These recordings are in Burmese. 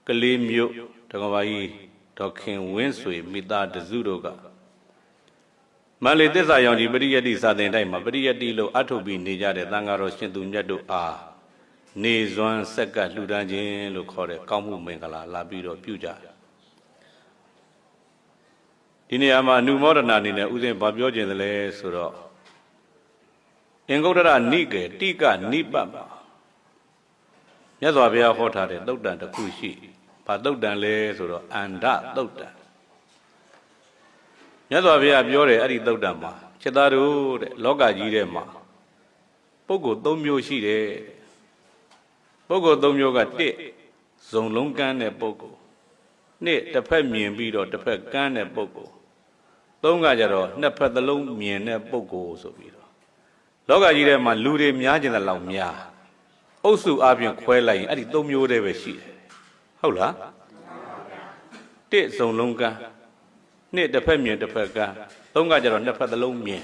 ကလေးမြို့တက္ကမကြီးဒေါခင်ဝင်းဆွေမိသားတစုတို့ကမန္တလေးသစ္စာရောင်ကြီးပရိယတ္တိစာသင်တိုက်မှာပရိယတ္တိလို့အထုတ်ပြီးနေကြတဲ့သံဃာတော်ရှင်သူမြတ်တို့အားနေစွမ်းဆက်ကလှူဒန်းခြင်းလို့ခေါ်တဲ့ကောင်းမှုမင်္ဂလာလာပြီးတော့ပြုကြဒီနေရာမှာအနုမောဒနာအနေနဲ့ဥစဉ်ဘာပြောခြင်းသလဲဆိုတော့အင်္ဂုတ္တရနိကေတိကနိပတ်မှာမြတ်စွာဘုရားဟောထားတဲ့သုတ်တန်တစ်ခုရှိဘာသုတ်တန်လဲဆိုတော့အန္တသုတ်တန်မြတ်စွာဘုရားပြောတယ်အဲ့ဒီသုတ်တန်မှာခြေသားတို့တဲ့လောကကြီးထဲမှာပုဂ္ဂိုလ်၃မျိုးရှိတယ်ပုဂ္ဂိုလ်၃မျိုးက1ဇုံလုံးကမ်းတဲ့ပုဂ္ဂိုလ်2တစ်ဖက်မြင်ပြီးတော့တစ်ဖက်ကမ်းတဲ့ပုဂ္ဂိုလ်3ကကြတော့နှစ်ဖက်သလုံးမြင်တဲ့ပုဂ္ဂိုလ်ဆိုပြီးတော့လောကကြီးထဲမှာလူတွေများကျင်တဲ့လောက်များအုပ်စုအပြင်ခွဲလိုက်ရင်အဲ့ဒီ၃မျိုးတည်းပဲရှိတယ်ဟုတ်လား1ဇုံလုံးကမ်း2တစ်ဖက်မြင်တစ်ဖက်ကမ်း3ကကြတော့နှစ်ဖက်သလုံးမြင်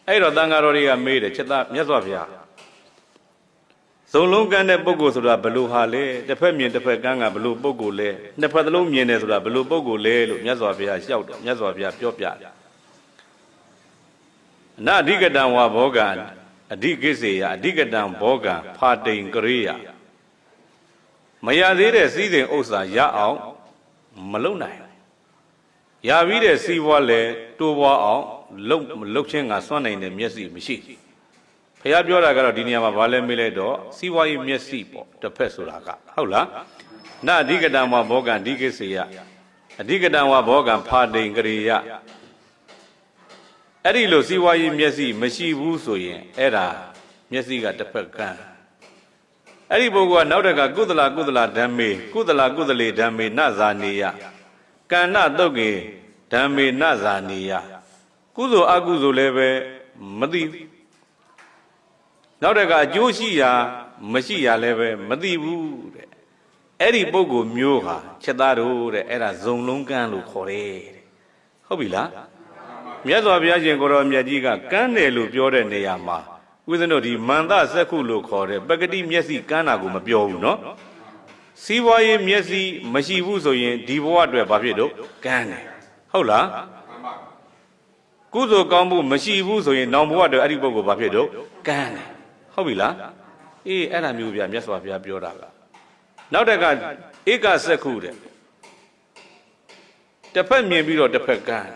အဲ့တော့သံဃာတော်တွေကမေးတယ်ချက်သားမြတ်စွာဘုရားဇုံလုံးကမ်းတဲ့ပုဂ္ဂိုလ်ဆိုတာဘယ်လိုဟာလဲတစ်ဖက်မြင်တစ်ဖက်ကမ်းကဘယ်လိုပုဂ္ဂိုလ်လဲနှစ်ဖက်သလုံးမြင်တယ်ဆိုတာဘယ်လိုပုဂ္ဂိုလ်လဲလို့မြတ်စွာဘုရားလျှောက်တယ်မြတ်စွာဘုရားပြောပြတယ်အနာအဓိကတံဝါဘောဂံအဓိကိစေယအဓိကတံဘောဂံဖာတိန်ကရိယမရသေးတဲ့စည်းစိမ်ဥစ္စာရအောင်မလုံနိုင်ရပြီးတဲ့စီးပွားလဲတိုးပွားအောင်လှုပ်ခြင်းကစွန့်နိုင်တဲ့မျက်စိမရှိဘုရားပြောတာကတော့ဒီနေရာမှာဘာလဲမေးလိုက်တော့စီးပွားရေးမျက်စိပေါ့တစ်ဖက်ဆိုတာကဟုတ်လားနအဓိကတံဝါဘောဂံအဓိကိစေယအဓိကတံဝါဘောဂံဖာတိန်ကရိယအဲ့ဒီလိုစီးပွားရေးမျက်စိမရှိဘူးဆိုရင်အဲ့ဒါမျက်စိကတစ်ဖက်ကန်းအဲ့ဒီပုဂ္ဂိုလ်ကနောက်တကကုသလဓမ္မေကုသလေဓမ္မေနဇာနေယကန္နတုတ်ကေဓမ္မေနဇာနေယကုသိုလ်အကုသိုလ်လည်းပဲမသိနောက်တကအကျိုးရှိရာမရှိရာလည်းပဲမသိဘူးတဲ့အဲ့ဒီပုဂ္ဂိုလ်မျိုးဟာချက်သားတို့တဲ့အဲ့ဒါဇုံလုံးကန်းလို့ခေါ်တယ်တဲ့ဟုတ်ပြီလားမြတ်စွာဘုရားရှင်ကိုရောမြတ်ကြီးကကန်းတယ်လို့ပြောတဲ့နေရာမှာဦးဇင်းတို့ဒီမန္တစက္ခုလို့ခေါ်တဲ့ပဂတိမျက်စိကန်းတာကိုမပြောဘူးနော်စီးပွားရေးမျက်စိမရှိဘူးဆိုရင်ဒီဘဝအတွက်ဘာဖြစ်တော့ကန်းတယ်ဟုတ်လားကုသိုလ်ကောင်းမှုမရှိဘူးဆိုရင်နောင်ဘဝအတွက်အဲ့ဒီပုဂ္ဂိုလ်ဘာဖြစ်တော့ကန်းတယ်ဟုတ်ပြီလားအေးအဲ့ဒါမျိုးဗျမြတ်စွာဘုရားပြောတာကနောက်တက်ကဧကစက္ခုတဲ့တစ်ဖက်မြင်ပြီးတော့တစ်ဖက်ကန်း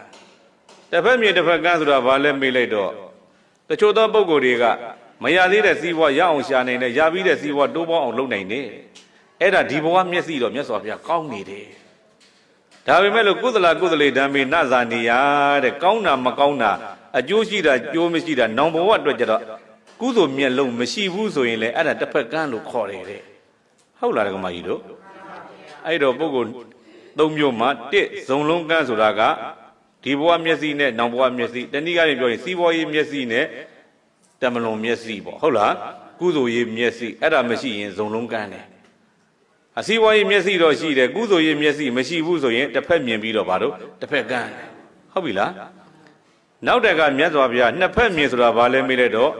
တစ်ဖက်မြင်တစ်ဖက်ကန်းဆိုတာဘာလဲမေးလိုက်တော့တချို့သောပုဂ္ဂိုလ်တွေကမရသေးတဲ့စီးပွားရအောင်ရှာနိုင်တယ်ရပြီးတဲ့စီးပွားတိုးပေါင်းအောင်လုပ်နိုင်တယ်အဲ့ဒါဒီဘဝမျက်စိတော့မြတ်စွာဘုရားကောင်းနေတယ်ဒါပေမဲ့လို့ကုသလေဓမ္မေနဇာနေယတဲ့ကောင်းတာမကောင်းတာအကျိုးရှိတာကျိုးမရှိတာနောင်ဘဝအတွက်ကြတော့ကုသိုလ်မျက်လုံးမရှိဘူးဆိုရင်လည်းအဲ့ဒါတစ်ဖက်ကန်းလို့ခေါ်တယ်တဲ့ဟုတ်လားဒကမကြီးတို့အဲ့တော့ပုဂ္ဂိုလ်၃မျိုးမှာ1ဇုံလုံးကန်းဆိုတာကဒီဘဝမျက်စိနဲ့နောင်ဘဝမျက်စိတနည်းအားဖြင့်ပြောရင်စီးပွားရေးမျက်စိနဲ့တမလွန်မျက်စိပေါ့ဟုတ်လားကုသိုလ်ရေးမျက်စိအဲ့ဒါမရှိရင်ဇုံလုံးကန်းတယ်အစီးပွားရေးမျက်စိတော့ရှိတယ်ကုသိုလ်ရေးမျက်စိမရှိဘူးဆိုရင်တစ်ဖက်မြင်ပြီးတော့ဗါတော့တစ်ဖက်ကန်းဟုတ်ပြီလားနောက်တက်ကမြတ်စွာဘုရားနှစ်ဖက်မြင်ဆိုတာဘာလဲမေးလိုက်တော့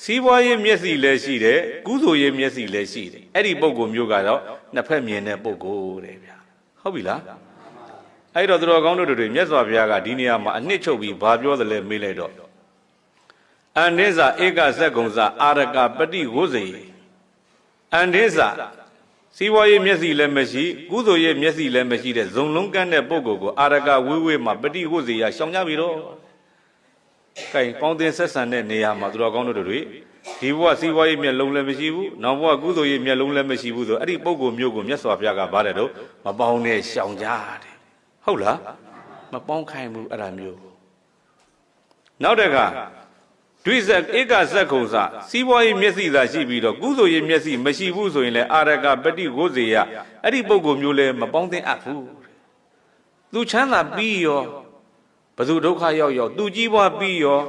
စီးပွားရေးမျက်စိလည်းရှိတယ်ကုသိုလ်ရေးမျက်စိလည်းရှိတယ်အဲ့ဒီပုဂ္ဂိုလ်မျိုးကတော့နှစ်ဖက်မြင်တဲ့ပုဂ္ဂိုလ်တဲ့ဗျာဟုတ်ပြီလားအဲ့တော့သူတော်ကောင်းတို့တွေမြတ်စွာဘုရားကဒီနေရာမှာအနှစ်ချုပ်ပြီးဘာပြောသလဲမေးလိုက်တော့အန္ဒေဇာဧကဇက်ကုံဇာအာရကပတိဝုဇေအန္ဒေဇာစီးပွားရေးမျက်စိလည်းမရှိကုသိုလ်ရေးမျက်စိလည်းမရှိတဲ့ဇုံလုံးကန်းတဲ့ပုဂ္ဂိုလ်ကိုအာရကဝေးဝေးမှာပတိဝုဇေရရှောင်ကြပြီတော့ကဲပေါင်းတင်ဆက်ဆံတဲ့နေရာမှာသူတော်ကောင်းတို့တွေဒီဘဝစီးပွားရေးမျက်လုံးလည်းမရှိဘူးနောက်ဘဝကုသိုလ်ရေးမျက်လုံးလည်းမရှိဘူးဆိုအဲ့ဒီပုဂ္ဂိုလ်မျိုးကိုမြတ်စွာဘုရားကဗါတယ်တော့မပေါင်းနဲ့ရှောင်ကြတယ်ဟုတ်လားမပေါင်းခိုင်းဘူးအဲ့ဒါမျိုးနောက်တက်ကဒွိဇက်ဧကဇက်ခုံစစီးပွားရေးမျက်စိသာရှိပြီးတော့ကုသိုလ်ရေးမျက်စိမရှိဘူးဆိုရင်လည်းအာရကပတိဝုဇေယအဲ့ဒီပုဂ္ဂိုလ်မျိုးလည်းမပေါင်းသင့်အပ်ဘူးသူချမ်းသာပြီးရောဘယ်သူဒုက္ခရောက်သူကြီးပွားပြီးရော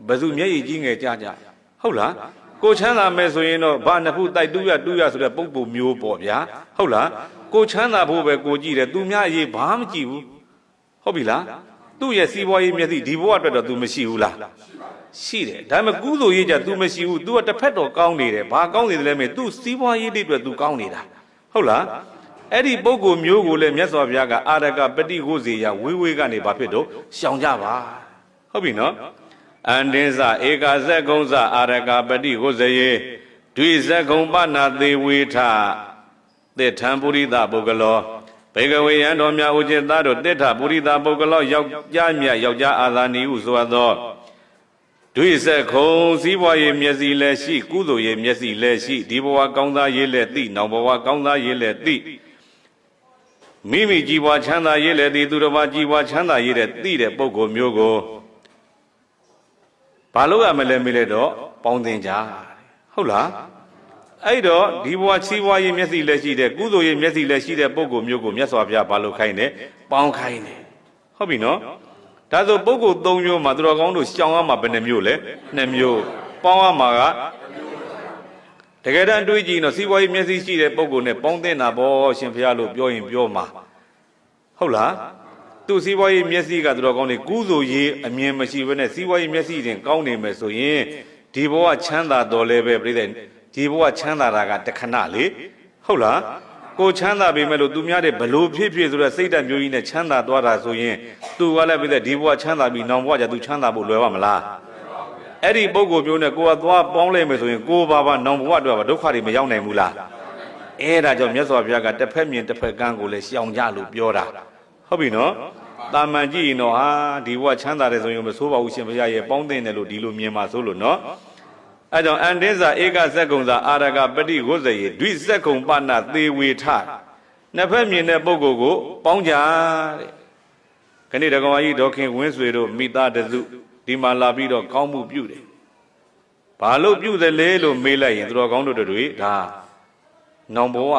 ဘယ်သူမျက်ရည်ကြီးငယ်ကြဟုတ်လားကိုချမ်းသာမယ်ဆိုရင်တော့ဘာနှစ်ဖူးတိုက်တူးရဆိုတဲ့ပုဂ္ဂိုလ်မျိုးပေါ့ဗျာဟုတ်လားကိုချမ်းသာဖို့ပဲကိုကြည့်တယ်သူများအရေးဘာမကြည့်ဘူးဟုတ်ပြီလားသူ့ရဲ့စီးပွားရေးမျက်စိဒီဘဝအတွက်တော့ तू မရှိဘူးလားရှိတယ်ဒါပေမဲ့ကုသိုလ်ရေးကြ तू မရှိဘူး तू ကတစ်ဖက်တော့ကောင်းနေတယ်ဘာကောင်းနေတယ်လဲမင်း तू စီးပွားရေးတွေအတွက် तू ကောင်းနေတာဟုတ်လား အဲ့ဒီပုဂ္ဂိုလ်မျိုးကိုလည်းမြတ်စွာဘုရားကအာရကပฏิကိုဇေယဝေးဝေးကနေဘာဖြစ်တော့ရှောင်ကြပါဟုတ်ပြီနော်အန္တင်းစဧကဇက်ကုံစအာရကပฏิကိုဇေယဒွိဇက်ကုံပနာသေးဝေထတေထံပုရိသပုဂ္ဂလောဘေကဝေယံတော်မြတ်ဥจิตသားတို့တေထပုရိသပုဂ္ဂလောယောက်ျားမြတ်ယောက်ျားအာသာနီဟုဆိုသောဒွိဇက်ခုံစည်းပွားရေးမျက်စိလည်းရှိကုသိုလ်ရေးမျက်စိလည်းရှိဒီဘဝကောင်းသားရေးလည်းသိနောက်ဘဝကောင်းသားရေးလည်းသိမိမိကြည်ပွားချမ်းသာရေးလည်းသိသူတော်ဘာကြည်ပွားချမ်းသာရေးတဲ့သိတဲ့ပုဂ္ဂိုလ်မျိုးကိုဘာလို့ရမလဲမေးလိုက်တော့ပေါင်းသင်ကြဟုတ်လားအဲ့တော့ဒီဘဝချီးပွားရေးမျက်စိလည်းရှိတဲ့ကုသိုလ်ရေးမျက်စိလည်းရှိတဲ့ပုဂ္ဂိုလ်မျိုးကိုမြတ်စွာဘုရားဘာလို့ခိုင်းတယ်ပေါင်းခိုင်းတယ်ဟုတ်ပြီနော်ဒါဆိုပုဂ္ဂိုလ်၃မျိုးမှာသူတော်ကောင်းတို့ရှောင်ရမှာဘယ်နှမျိုးလဲ2မျိုးပေါင်းရမှာကတကယ်တမ်းတွေးကြည့်တော့စီးပွားရေးမျက်စိရှိတဲ့ပုဂ္ဂိုလ်နဲ့ပေါင်းတင်တာပေါ့ရှင်ဘုရားလို့ပြောရင်ပြောမှာဟုတ်လားသူစီးပွားရေးမျက်စိကသူတော်ကောင်းတွေကုသိုလ်ရေးအမြင်မရှိဘဲနဲ့စီးပွားရေးမျက်စိတင်ကောင်းနေမယ်ဆိုရင်ဒီဘဝချမ်းသာတော်လဲပဲပြိဿဒီဘဝချမ်းသာတာကတခဏလေဟုတ်လားကိုချမ်းသာပေမဲ့လို့သူများတဲ့ဘလို့ဖြစ်ဖြစ်ဆိုတဲ့စိတ်ဓာတ်မျိုးကြီးနဲ့ချမ်းသာသွားတာဆိုရင်သူကလည်းပြိဿဒီဘဝချမ်းသာပြီးနောင်ဘဝကျသူချမ်းသာဖို့လွယ်ပါမလားအဲ့ဒီပုဂ္ဂိုလ်မျိုးနဲ့ကိုကသွားပေါင်းလိုက်မယ်ဆိုရင်ကိုဘာနောင်ဘဝတော့ဒုက္ခတွေမရောက်နိုင်ဘူးလားအဲ့ဒါကြောင့်မြတ်စွာဘုရားကတစ်ဖက်မြင်တစ်ဖက်ကန်းကိုလည်းရှောင်ကြလို့ပြောတာဟုတ်ပြီနော်တာမန်ကြည့်ရင်တော့ဟာဒီဘဝချမ်းသာတယ်ဆိုရင်မဆိုးပါဘူးရှင်ဘုရားရဲ့ပေါင်းတင်တယ်လို့ဒီလိုမြင်ပါဆိုလို့နော်အဲကြောင့်အန္တင်းစာဧကဇက်ကုံစာအာရကပฏิဝဇ္ဇယေဒွိဇက်ကုံပနသေဝေထနှစ်ဖက်မြင်တဲ့ပုဂ္ဂိုလ်ကိုပေါင်းကြတဲ့ခဏတကောင်ကြီးဒေါခင်ဝင်းဆွေတို့မိသားတစုဒီမှာလာပြီးတော့ကောင်းမှုပြုတယ်ဘာလို့ပြုတယ်လဲလို့မေးလိုက်ရင်သူတော်ကောင်းတို့တွေဒါနောင်ဘဝ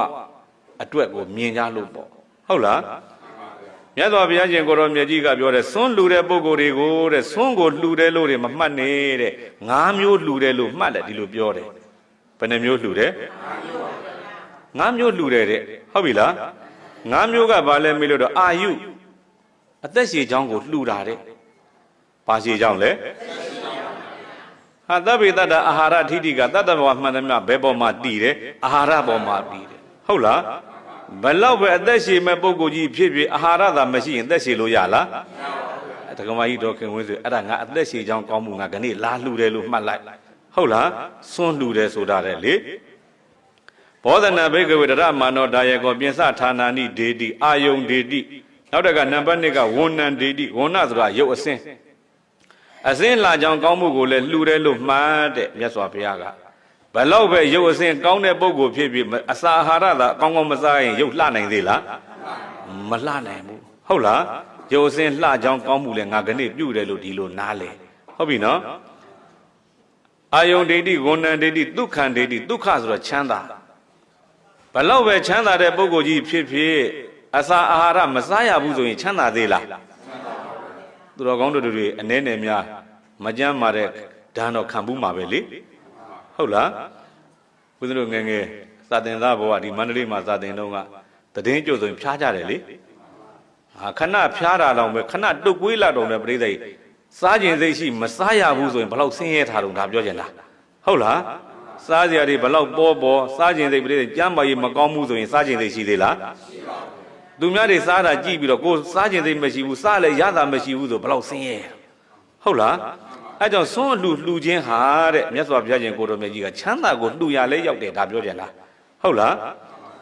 အတွက်ကိုမြင်ကြလို့ပေါ့ဟုတ်လားမြတ်စွာဘုရားရှင်ကိုရောမြတ်ကြီးကပြောတယ်ဆွန်းလှူတဲ့ပုဂ္ဂိုလ်တွေကိုတဲ့ဆွန်းကိုလှူတယ်လို့တွေမမှတ်နဲ့၅မျိုးလှူတယ်လို့မှတ်တယ်ဒီလိုပြောတယ်ဘယ်နှမျိုးလှူတယ်၅မျိုးလှူတယ်တဲ့ဟုတ်ပြီလား၅မျိုးကဘာလဲမေးလို့တော့အာယုအသက်ရှည်ကြောင်းကိုလှူတာတဲ့ဘာရှည်ကြောင်းလဲဟာသဗ္ဗေတ္တအာဟာရထိတိကတတ္တဘဝမှန်သမျှဘယ်ပေါ်မှာတည်တယ်အာဟာရပေါ်မှာတည်တယ်ဟုတ်လားဘလောက်ပဲအသက်ရှည်မဲ့ပုဂ္ဂိုလ်ကြီးဖြစ်ဖြစ်အာဟာရသာမရှိရင်အသက်ရှည်လို့ရလားတက္ကမကြီးတော်ခင်ဝင်းဆိုအဲ့ဒါငါအသက်ရှည်ကြောင်းကောင်းမှုငါခဏလာလှူတယ်လို့မှတ်လိုက်ဟုတ်လားစွန့်လှူတယ်ဆိုတာတဲ့လေဘောဓနာဘိကဝေတရမာနောဒါယေကောပြင်စဌာနာနိဒေတိအာယုံဒေတိနောက်တကနံပါတ်2ကဝဏ္ဏဒေတိဝဏ္ဏဆိုတာရုပ်အစင်းလာကြောင်းကောင်းမှုကိုလည်းလှူတယ်လို့မှတ်တဲ့မြတ်စွာဘုရားကဘလောက်ပဲရုပ်အစင်းကောင်းတဲ့ပုဂ္ဂိုလ်ဖြစ်ဖြစ်အစာအာဟာရသာအကောင်းကောင်းမစားရင်ရုပ်လှနိုင်သေးလားမလှနိုင်ဘူးဟုတ်လားရုပ်အစင်းလှကြောင်းကောင်းမှုလည်းငါကနေ့ပြုတယ်လို့ဒီလိုနားလေဟုတ်ပြီနော်အာယုံဒိဋ္ဌိဝဏ္ဏဒိဋ္ဌိဒုက္ခံဒိဋ္ဌိဒုက္ခဆိုတော့ချမ်းသာဘလောက်ပဲချမ်းသာတဲ့ပုဂ္ဂိုလ်ကြီးဖြစ်ဖြစ်အစာအာဟာရမစားရဘူးဆိုရင်ချမ်းသာသေးလားသူတော်ကောင်းတို့တွေအနည်းနဲ့များမကြမ်းမာတဲ့ဓာတ်တော့ခံဘူးမှာပဲလေဟုတ်လားဘုရားတို့ငယ်ငယ်စာသင်သားဘဝဒီမန္တလေးမှာစာသင်တော့ကတည်င်းကြိုဆိုရင်ဖျားကြတယ်လေဟာခဏဖျားတာတော့ပဲခဏတုတ်ကွေးလာတော့ပဲပြိဿစားခြင်းစိတ်ရှိမစားရဘူးဆိုရင်ဘလောက်ဆင်းရဲထားတော့ဒါပြောချင်လားဟုတ်လားစားစရာတွေဘလောက်ပေါ်စားခြင်းစိတ်ပြိဿကြမ်းမာရေးမကောင်းမှုဆိုရင်စားခြင်းစိတ်ရှိသေးလားသူများတွေစားတာကြည့်ပြီးတော့ကိုယ်စားခြင်းစိတ်မရှိဘူးစားလည်းရတာမရှိဘူးဆိုဘလောက်ဆင်းရဲဟုတ်လားအဲကြောင့်ဆွန်းလှူခြင်းဟာတဲ့မြတ်စွာဘုရားရှင်ကိုတော်မြတ်ကြီးကချမ်းသာကိုလှူရလဲရောက်တယ်ဒါပြောကြလားဟုတ်လား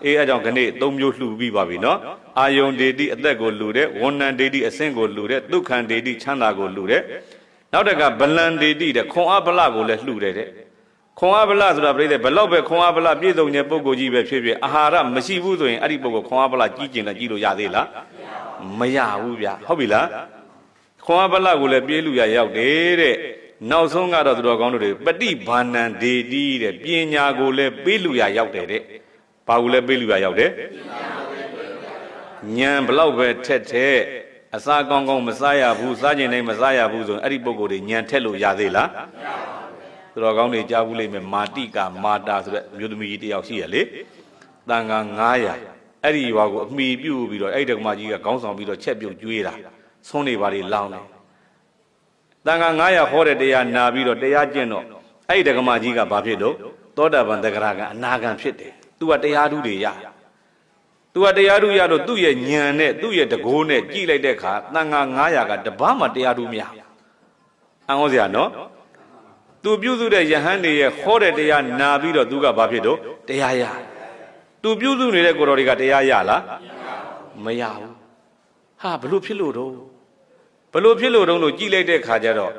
အေးအဲကြောင့်ခဏ၃မျိုးလှူပြီးပါပြီနော်အာယုံဒေတိအသက်ကိုလှူတဲ့ဝဏ္ဏဒေတိအစင်းကိုလှူတဲ့ဒုက္ခံဒေတိချမ်းသာကိုလှူတဲ့နောက်တကဗလံဒေတိတဲ့ခွန်အားဗလကိုလည်းလှူတယ်တဲ့ခွန်အားဗလဆိုတာပြိဿဘလောက်ပဲခွန်အားဗလပြည့်စုံတဲ့ပုဂ္ဂိုလ်ကြီးပဲဖြစ်ဖြစ်အာဟာရမရှိဘူးဆိုရင်အဲ့ဒီပုဂ္ဂိုလ်ခွန်အားဗလကြီးကျင်လည်းကြီးလို့ရသေးလားမရဘူးဗျဟုတ်ပြီလားခွန်အားဗလကိုလည်းပြေးလူရရောက်တယ်တဲ့နောက်ဆုံးကတော့သူတော်ကောင်းတို့တွေပฏิဘာဏံဒေတိတဲ့ပညာကိုလည်းပေးလူရရောက်တယ်တဲ့ဘာကိုလည်းပေးလူရရောက်တယ်ဉာဏ်ဘလောက်ပဲထက်အစာကောင်းကောင်းမစားရဘူးစားခြင်းတိုင်းမစားရဘူးဆိုရင်အဲ့ဒီပုဂ္ဂိုလ်တွေဉာဏ်ထက်လို့ရသေးလားသူတော်ကောင်းတွေကြားဘူးလိမ့်မယ်မာတိကာမာတာဆိုတဲ့မျိုးသမီးကြီးတယောက်ရှိရလေတန်ခါ900အဲ့ဒီရွာကိုအမိပြုတ်ပြီးတော့အဲ့ဒီဓမ္မကြီးကခေါင်းဆောင်ပြီးတော့ချက်ပြုတ်ကျွေးတာဆုံးနေပါလေလောင်းတယ်တန်ခါ900ဟောတဲ့တရားနာပြီးတော့တရားကျင့်တော့အဲ့ဒီဓမ္မကြီးကဘာဖြစ်တော့သောတာပန်တဂရကအနာဂံဖြစ်တယ်သူကတရားဓုတွေရ သူကတရားဓုရလို့သူ့ရဲ့ညံနဲ့သူ့ရဲ့တကိုးနဲ့ကြည့်လိုက်တဲ့အခါတန်ခါ900ကတပားမှတရားဓုမရအံ့ဩစရာနော်သူပြုစုတဲ့ယဟန်တွေရဲ့ခေါ်တဲ့တရားနာပြီးတော့သူကဘာဖြစ်တော့တရားရသူပြုစုနေတဲ့ကိုတော်တွေကတရားရလားမရဘူးဟာဘလို့ဖြစ်လို့တော့ဘလို့ဖြစ်လို့တော့လို့ကြည်လိုက်တဲ့ခါကျတော့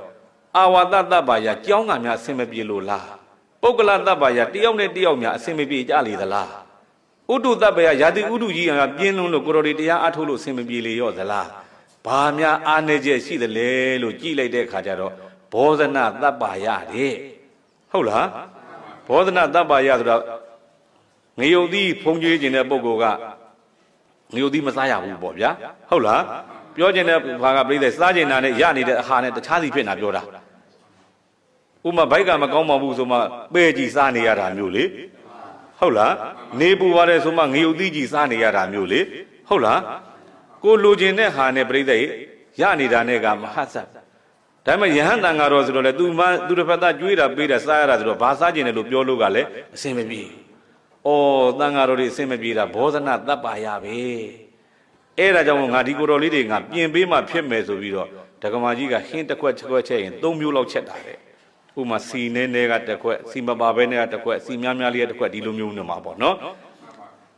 အာဝါဒတ္တပါယကြောင်းကများအစင်မပြေလို့လားပုဂ္ဂလတ္တပါယတယောက်နဲ့တယောက်များအစင်မပြေကြလေသလားဥဒုတ္တပါယယာတိဥဒုကြီးကပြင်းလုံးလို့ကိုတော်တွေတရားအထုတ်လို့အစင်မပြေလေရောသလားဘာများအားနေချက်ရှိသလဲလို့ကြည်လိုက်တဲ့ခါကျတော့ဘောဇနတ္တပါယတဲ့ဟုတ်လားဘောဇနတ္တပါယဆိုတာငရုတ်သီးဖုံးကျွေးခြင်းတဲ့ပုဂ္ဂိုလ်ကငရုတ်သီးမစားရဘူးပေါ့ဗျာဟုတ်လားပြောခြင်းတဲ့ဘာကပြိဿစားခြင်းနာနဲ့ရနေတဲ့အာဟာနဲ့တခြားစီဖြစ်နေတာပြောတာဥမာဘိုက်ကမကောင်းပါဘူးဆိုမှပဲကြည်စားနေရတာမျိုးလေဟုတ်လားနေပူပါတယ်ဆိုမှငရုတ်သီးကြီးစားနေရတာမျိုးလေဟုတ်လားကိုလိုချင်တဲ့ဟာနဲ့ပြိဿရနေတာနဲ့ကမဟာဆတ်ဒါပေမဲ့ယဟန်တန်ဃာတော်ဆိုတော့လေသူတစ်ဖက်သားကျွေးတာပေးတာစားရတာဆိုတော့ဘာစားခြင်းလဲလို့ပြောလို့ကလည်းအစင်မပြေဩတန်ဃာတော်တွေအစင်မပြေတာဘောဇနတ္တပါယပဲအဲ့ဒါကြောင့်ငါဒီကိုတော်လေးတွေငါပြင်ပေးမှဖြစ်မယ်ဆိုပြီးတော့ဒကမာကြီးကဟင်းတစ်ခွက်ချက်ရင်3မျိုးလောက်ချက်တာတဲ့ဥမာစီနဲကတစ်ခွက်စီမပါဘဲနဲ့ကတစ်ခွက်စီများလေးကတစ်ခွက်ဒီလိုမျိုးနေမှာပေါ့နော်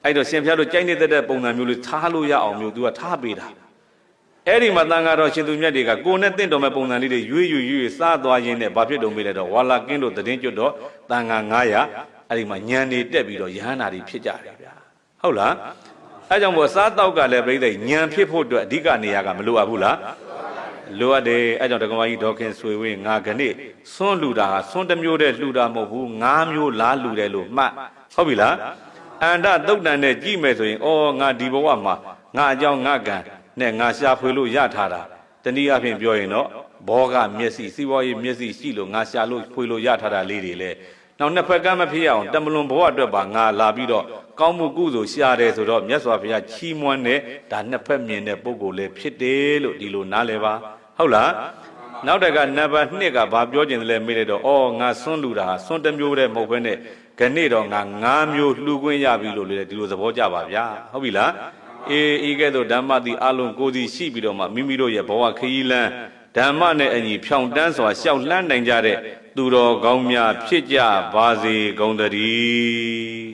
အဲ့တော့ရှင်ဖျားတို့ကြိုက်နေတဲ့ပုံစံမျိုးလေးထားလို့ရအောင်မျိုးသူကထားပေးတာအဲ့ဒီမှာတန်ဃာတော်ရှင်သူမြတ်တွေကကိုနဲ့တင့်တော်မဲ့ပုံစံလေးတွေရွေ့စားသွားရင်းနဲ့ဘာဖြစ်တုံးမေးလိုက်တော့ဝါလာကင်းတို့တည်င်းကျွတ်တော့တန်ဃာ900အဲ့ဒီမှာညံနေတက်ပြီးတော့ယဟန္တာတွေဖြစ်ကြတယ်ဗျာဟုတ်လားအဲကြောင့်မို့စားတောက်ကလည်းပြိဿညံဖြစ်ဖို့အတွက်အဓိကနေရာကမလိုအပ်ဘူးလားလိုအပ်တယ်အဲကြောင့်ဒကမကြီးဒေါခင်ဆွေဝင်းငါကနေ့ဆွန်းလူတာဟာဆွန်းတစ်မျိုးတည်းလှူတာမဟုတ်ဘူး9မျိုးလားလှူတယ်လို့မှတ်ဟုတ်ပြီလားအန္တသုတ်တန်နဲ့ကြည့်မယ်ဆိုရင်ဩငါဒီဘဝမှာငါအကြောင်းငါကံနဲ့ငါရှာဖွေလို့ရထားတာတနည်းအားဖြင့်ပြောရင်တော့ဘောကမျက်စိစီးပွားရေးမျက်စိရှိလို့ငါရှာလို့ဖွေလို့ရထားတာလေးတွေလေနောက်နှစ်ဖက်ကမဖြစ်အောင်တမလွန်ဘဝအတွက်ပါငါလာပြီးတော့ကောင်းမှုကုသိုလ်ရှာတယ်ဆိုတော့မြတ်စွာဘုရားချီးမွမ်းတဲ့ဒါနှစ်ဖက်မြင်တဲ့ပုဂ္ဂိုလ်လေးဖြစ်တယ်လို့ဒီလိုနားလည်ပါဟုတ်လားနောက်တကနံပါတ်2ကဘာပြောခြင်းလဲမေးလိုက်တော့ဩငါဆွန်းလူတာဟာဆွန်းတစ်မျိုးတည်းမဟုတ်ဘဲနဲ့ခဏတော့ငါ9မျိုးလှူခွင့်ရပြီလို့လေဒီလိုသဘောကျပါဗျာဟုတ်ပြီလားအေးကဲ့သို့ဓမ္မတိအလုံးကိုယ်စီရှိပြီးတော့မှမိမိတို့ရဲ့ဘဝခရီးလမ်းဓမ္မနဲ့အညီဖြောင့်တန်းစွာရှောက်လှမ်းနိုင်ကြတဲ့သူတော်ကောင်းများဖြစ်ကြပါစေကုန်သတည်း